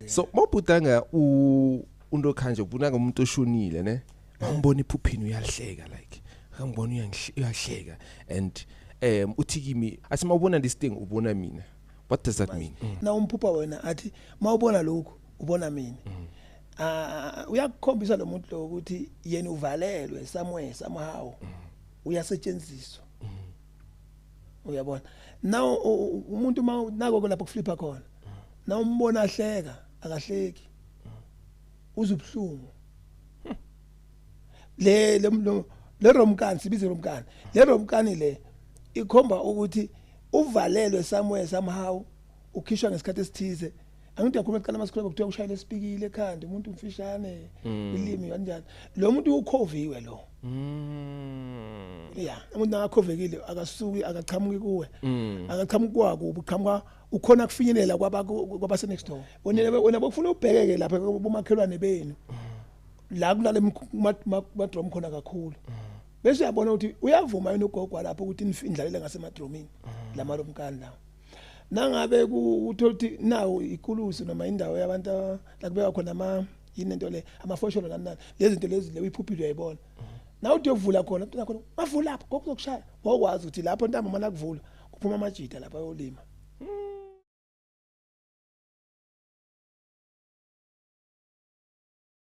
So mawubhutanga undokhanje ubunanga umuntu oshonile ne angibona iphuphini uyahleka like angibona uyahleka and uthi kimi athi mawubona this thing ubona mina. What does that mean? Na umphupha wena athi mawubona lokho ubona mina. Uyakukhombisa lo muntu lo ukuthi yena uvalelwe somewhere somehow uyasetshenziswa. Uyabona now umuntu nako lapho kuflipa khona na umbona ahleka akahleki uzubhlungu le romkani sibize romkani le romkani le ikhomba ukuthi uvalelwe somewhere somehow ukhishwa ngesikhathi esithize angithi yakhuluma eqala masikhuluma kuthiwa ushayile esipikile ekhanda umuntu umfishane ilimi kanjani lo muntu ukhoviwe lo yeah umuntu akakhovekile akasuki akachamuki kuwe akachamuki kwako ubuqhamuka ukhona kufinyelela kwabase next door wena bokufuna ubhekeke lapha kumakhelwane benu la kulale madrum khona kakhulu bese uyabona ukuthi uyavuma yena ugogo lapho ukuthi indlalele ngasemadromini lamaromkani lawo nangabe uthola ukuthi nawo ikulusi noma indawo yabantu la kubeka khona yinento le amafosholo nani lezi zinto lezi uyiphuphile uyayibona na uthi uyovula khona uthi khona bavula lapho ngokuzokushaya ngokwazi ukuthi lapho ntamba mana kuvula kuphuma amajita lapha yolima